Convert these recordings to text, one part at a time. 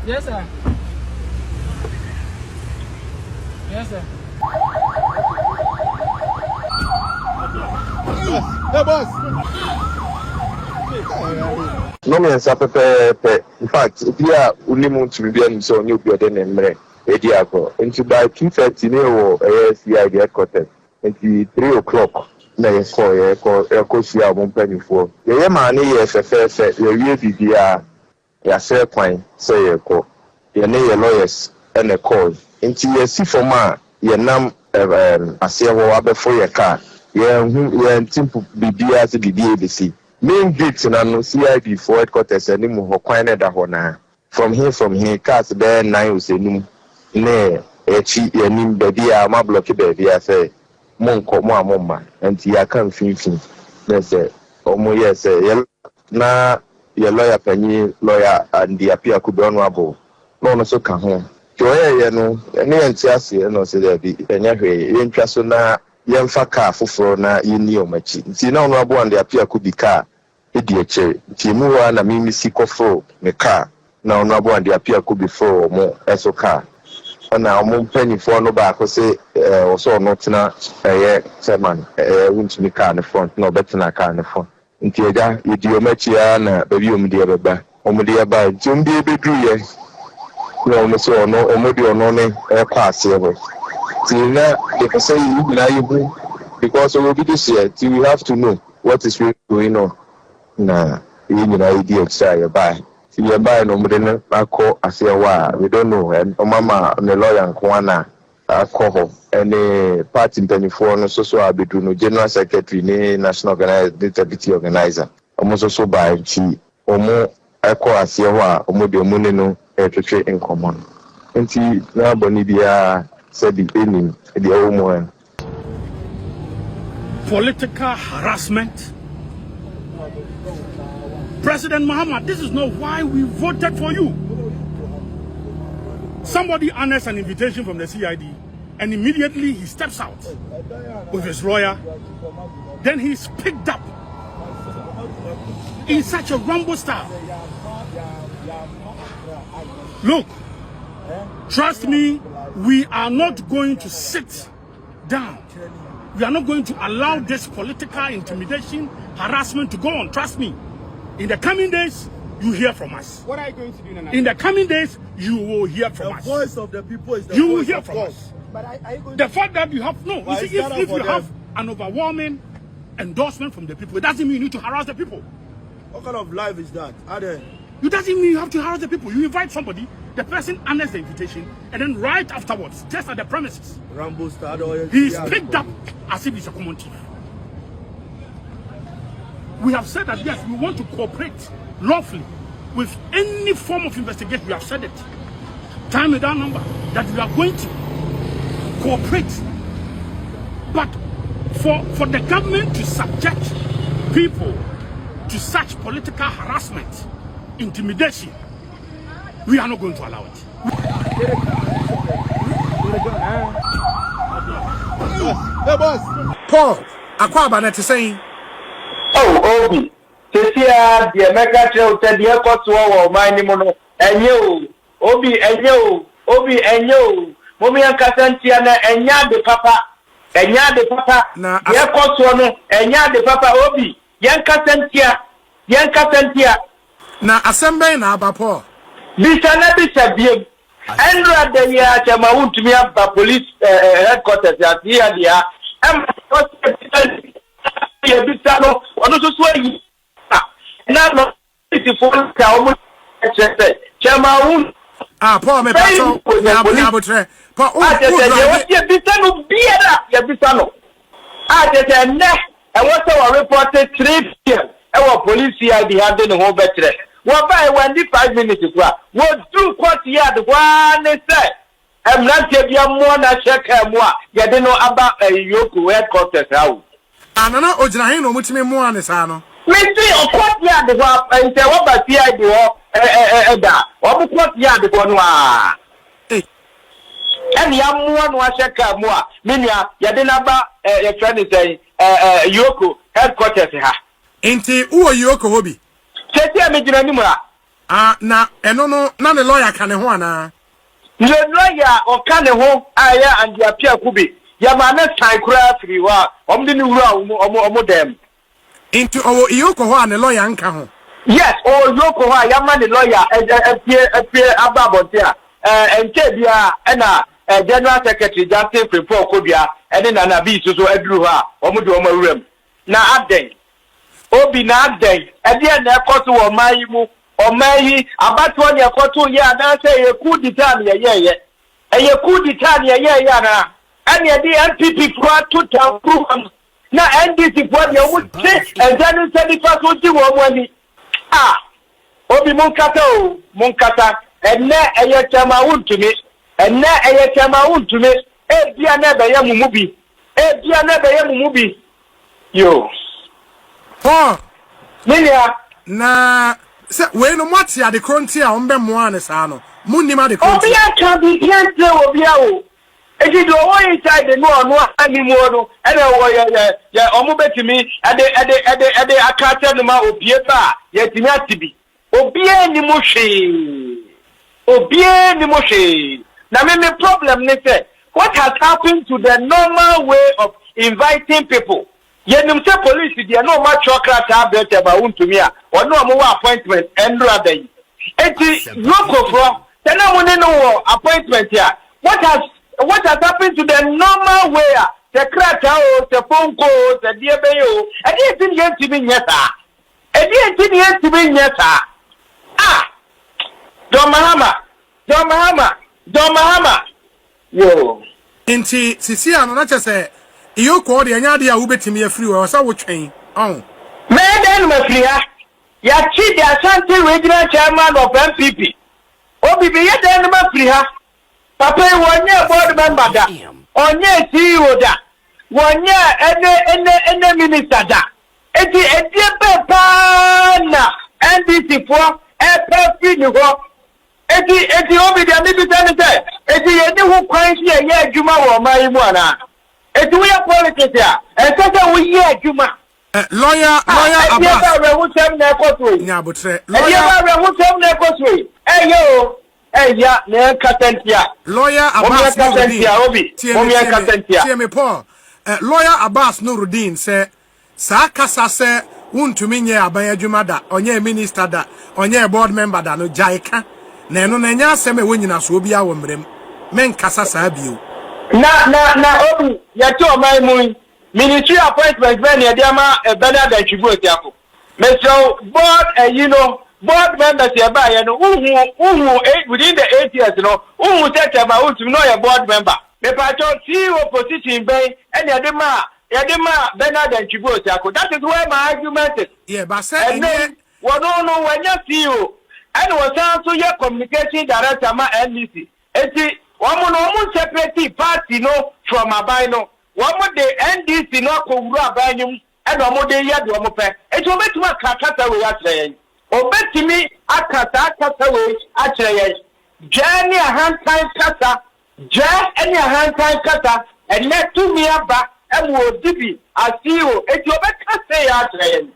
Yes, sir. Yes, sir. Hey, boss. No me pepe. In fact, if you are only want to be in so new building in Mre, Ediaco, into by 2:30 near CID headquarters, into 3 o'clock. Na Eko shia penny for. The money yes a fair set, your BBR, your share point, say Eko. Your name lawyers and a call. Into your see for ma, your num a sail before your car. Yeah, simple BBR to the ABC. Main gates and CID for headquarters and him who quieted a hona. From here, cast there 9 was a new. Nay, a cheat your name baby, my blocky baby, I say. Monko mo amoma enti ya kan finfin na say omo yes na ye lawyer panyi lawyer and the apiaku be honorable no so ka ho to ye no ene enti ase no say there bi enya hwe ye ntwa so na ye mfa ka foforo na ye ni omachi nti na honorable and the apiaku bi ka e di eche nti mu wa na mimi si kofo me ka na honorable and the apiaku bi fo mo eso ka na penny for no back say also not na chairman Wontumi car in front no better na car in front nti ega idio machia na baby omde beba omde ba jumbi bedru ye no no so no omde ono ne pass ye bo tina they say you na you because we be this year we have to know what is really going on na you know idea try buy you buy no mde na ko asewa we don't know and mama ne lawyer nkwana akọ any party penifo no so abedu no general secretary ni national organizer organizer almost so by chi omo akọ asewa omo de omo ne no etwetwe enkomo nti na boni bia said the enim the omo political harassment. President Muhammad, this is not why we voted for you. Somebody honors an invitation from the CID and immediately he steps out with his lawyer. Then he's picked up in such a Rambo style. Look, trust me, we are not going to sit down. We are not going to allow this political intimidation, harassment to go on. Trust me. In the coming days, you hear from us. What are you going to do now? In the coming days, you will hear from us. The voice of the people is the you voice will hear of from God. us. But are you going the fact that you have no, Why you see, if you them? have an overwhelming endorsement from the people, it doesn't mean you need to harass the people. What kind of life is that? It doesn't mean you have to harass the people. You invite somebody, the person honors the invitation, and then right afterwards, just at the premises, Rambo started. he's picked up as if he's a common thief. We have said that yes, we want to cooperate lawfully with any form of investigation. We have said it time and down number that we are going to cooperate. But for the government to subject people to such political harassment, intimidation, we are not going to allow it. Hey, boss. Paul, Akwaba is saying, oh, Obi. Tesia the America trail said the EOCO or my nimono and you Obi and you Mommy and Casantiana and ya the papa and ya the papa na EOCO and ya the papa Obi Yan Casantia na assembly na Paul. This another sabim Andra the year Chama to me up police headquarters at here I'm Bisano or so now, it's a phone call. Chama Paul, me paso. Paul, I want to report 3 p.m. Our police CID handling the whole better. What by 5 minutes? What do what yard one say? I'm not giving you more than check more. You don't know about a EOCO headquarters house. Anana ojina no mutime mu anesano. Me see okot ya de wa ente wo ba CID ho da. Wo okot ya de ko no a. Ya muwa no acheka mu a. Me nua ya de na ba ya trend say EOCO headquarters ha. Enti uwo EOCO hobi. Tete me gina ni mu a. na eno no na the lawyer kan ho ana the lawyer o kan ho aya and the apia kubi ya ma na sign kura free wa omde ni wura omo dem into our EOCO ho and the lawyer nka ho. Yes, or EOCO ho ya ma the lawyer appear ababontia enche bia na General Secretary Justice report Kobia and na bi so aduru ha omo de omo wuram na aden obi na aden e dia na ekoto wo mai mu o mai abato ne ekoto ye na say ye coup d'etat ne ye coup d'etat ne ye na ani e di MPP for to prove na NDC for the omo se e janu se di fa so ti wo mo ani obi mun kata enne eye chama Wontumi enne eye chama Wontumi e bia na be ye mumubi yo Nilia na se we no mati ade kronti a ombe moa ne sa no munima de kronti obi aka bi piante obi awo edi do wo inside no animu no ene wo ye omo betimi ade akata no ma obie ba ye timi atibi obie ni mo hwe na me problem ne say what has happened to the normal way of inviting people. Yenim say police dey no match okrata bet about Wontumi a ono omo appointment endra dey enti local for tena mo no appointment here what has happened to the normal way the krata o the phone call the dia be o e dey tin yentimi nyesa Don Mahama yo enti sisi ano na chese EOCO de anya de a wubetimi afiri wo sa wotwen me den mafria ya chi de Ashanti regional chairman of MPP obi be ye den mafri ha papa wonye board member da onye CEO da wonye ene minister da eti pepa na NDC for FP ni ho eti obi de mi bi tane eti ye ni hu kwan si ye adwuma wo mai mu ana eti we politics a ensese we ye adwuma lawyer Abbas we hu sem na ekoto nya botre lawyer we hu sem na ekoto ya na katentia lawyer Abbas obi tie me Paul lawyer Abbas Nuruddin say sa kasa se Wontumi nye aban adwuma da onye minister da onye board member da no jaika na eno na nya asem e wonyina so obi awo mrem men kasa sa bio na obi ya to mai mu ministry appointment when ya diama better than tribute yako meso board board members ya ba ya no uhu within the 8 years no uhu set about Wontumi no ya board member me pa to see opposition ben and ya de ma better than tribute yako. That is where my argument is. Yeah, but say no when you see you and was also your communication director ma NDC enti one separate party no from abino one the NDC no ko wuru abanyum and one de ya de omo pe enti obetuma kakata we atreye obetimi akata we atreye jani a hand time kata any hand time kata and let to me aba emo dibi asio enti obekase ya atreye.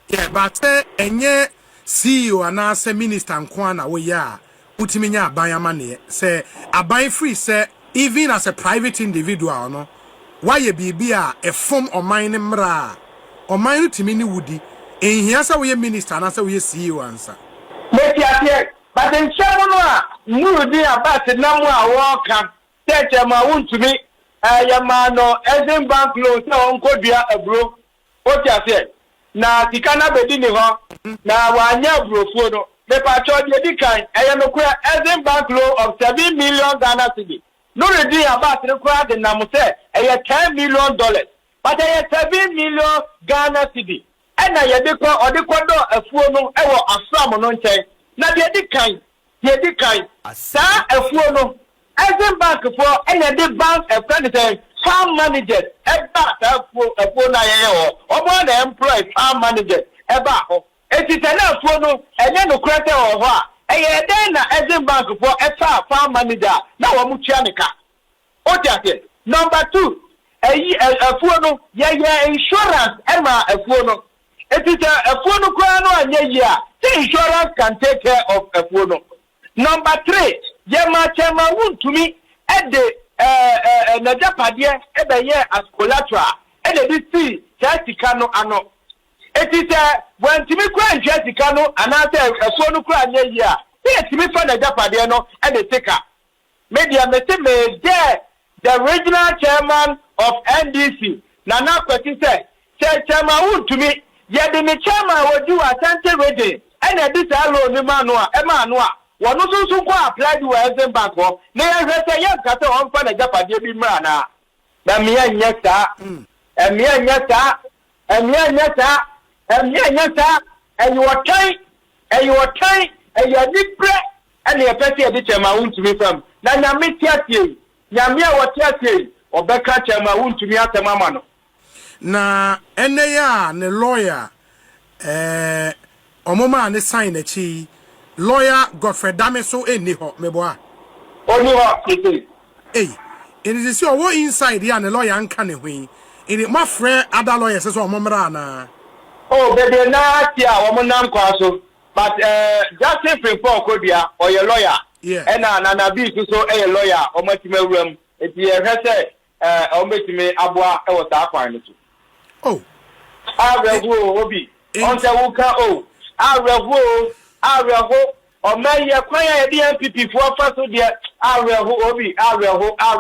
Yeah, but enye CEO anase minister nkwana we ya utimi nya aban amane say aban free say even as a private individual no why bibi a form oman ne mra oman utimi ni wudi enhia say we minister na say we CEO ansa meti atie but en chemo no a Nuruddin Abbas namu a wo kan teche ma Wontumi ya ma no Exim Bank loan say on kodua abro o ti atie na tikana bedi ni ho na wanya brofo no me pa cho de dikan no kura Exim Bank loan of 7 million Ghana cedi Nuruddin Abbas ne kura de na mo say $10 million but 7 million Ghana cedi ena ye de ko do afuo no e wo asram no nchen na de dikan sa afuo no Exim Bank for ena de bank a friend farm managers eba afuo na ye ho omo na employ farm managers eba ho etitana afuo no enye no krete ho a eye den na Exim Bank for efa farm manager na wo mutua nika o tiate. Number 2 afuo no ye insurance ema afuo no It is a phone crown and yeah. The insurance can take care of a phone. Number 3, Yama Chama Wontumi at the Najapadia every year as collateral. And the DC Jessica ano. It is when Timmy Cran Jessica no and after a phone crown yeah. Here Timmy for Najapadia no and the taker. Media message there the regional chairman of NDC. Nana Kwesi said, Chairman Wontumi, yet the chairman will do a Santa reading. And this alone, Emmanuel, one also apply to a bank. Nay, I say, yes, got on for the Japanese man. The mere yeta, and mere yeta, and mere yeta, and mere yeta, and you are tight, and you are tight, and you are deep breath, and you are petty at the chairman to me from. Now, Yamia, Yamia, what Yati, or Becca chairman to me at the mamma. Na ene ya ne lawyer omoma ne sign a chi lawyer Godfrey Dameso eni ho meboa Only what it eh it is your wo inside ya ne lawyer anka ne hwi it my friend other lawyers so omomra na oh baby na tia omonam kwaso but justice before kodia or your lawyer yeah and na bi so a lawyer omotima wuram eti e hwese ometime aboa e wota akwan no. Oh, Arewo Obi. On the Wuka O. Arewo. Or may you acquire the MPP for first of the Arewo Obi. Arewo.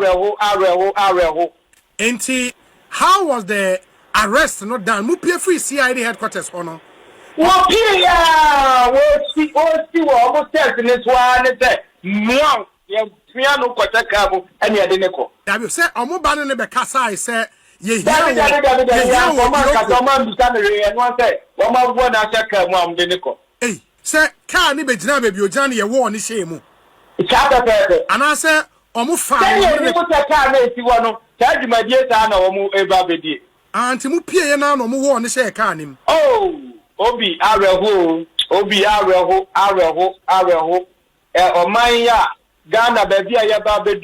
Enti, how was the arrest not done? Mupia free CID headquarters, honor. Wapia! Almost tells in this one. No, piano Kotakabu and Yadineko. Have you said, Omobana Nebekasa, I said. Ye Hey, say, can't be Jana baby, Johnny, you won the shame. And I said, Omufa, tell you, my dear son, or ever be. Auntie Mupia and no more on the share can. Oh, Obi, Areho, or Maya, Ghana, baby, I have a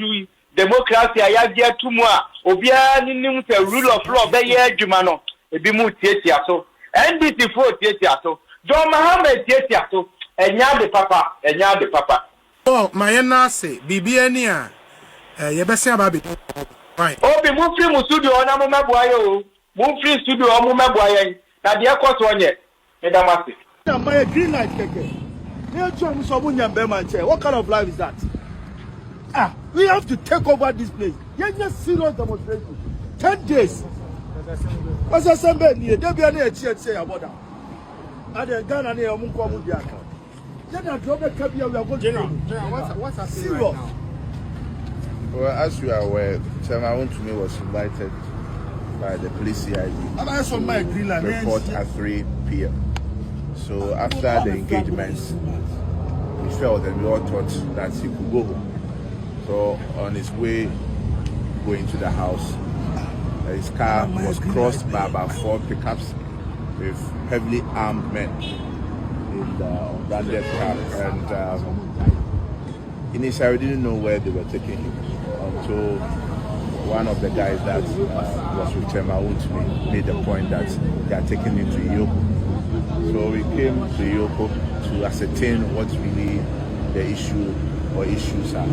democracy I get two more. Obia nim the rule of law be ye adwuma ebi mu tietia so NDC for tietia so John Mohammed tietia so enya de papa oh my na say bibia ni a ye bese ababe right obi mu free mu studio na mo maboaye mu free studio mo maboaye na de ekoso onye medamase na my green light keke na try mu so bunya be man che what kind of life is that we have to take over this place. Just serious demonstration. 10 days. What's a Sunday? They be an say about that. And then Ghana near Munko Mudiaka. Then I drop a cabia. We are going to what's happening right now? Well, as you are aware, Chairman Wontumi was invited by the police CID report at 3 p.m. So after the engagements, we felt and we all thought that he could go home. So on his way going to the house, his car was crossed by about 4 pickups with heavily armed men in the bandit car. And initially we didn't know where they were taking him until one of the guys that was with Chairman Wontumi made the point that they are taking him to EOCO. So we came to EOCO to ascertain what really the issue or issues are.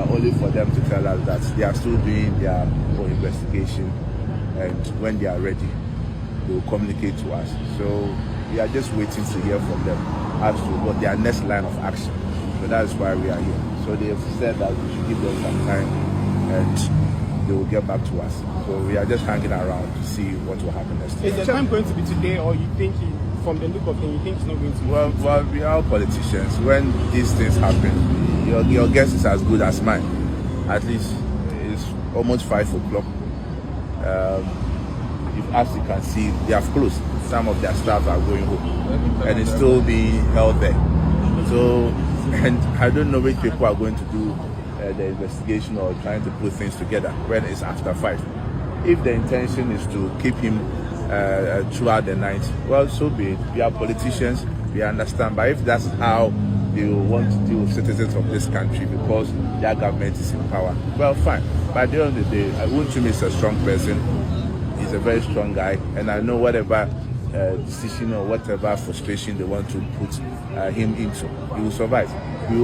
Only for them to tell us that they are still doing their own investigation, and when they are ready, they will communicate to us. So we are just waiting to hear from them as to what their next line of action. So that is why we are here. So they have said that we should give them some time, and they will get back to us. So we are just hanging around to see what will happen next. Is the time going to be today, or you think from the look of it, you think it's not going to be? Well, we are politicians. When these things happen, your guess is as good as mine. At least it's almost 5 o'clock. As you can see, they have closed. Some of their staff are going home, and it's still being held there. So, and I don't know which people are going to do the investigation or trying to put things together when it's after 5. If the intention is to keep him throughout the night, well, so be it. We are politicians, we understand. But if that's how they want to deal with citizens of this country because their government is in power, well, fine. But at the end of the day, Wontumi is a strong person. He's a very strong guy, and I know whatever decision or whatever frustration they want to put him into. He will survive. We will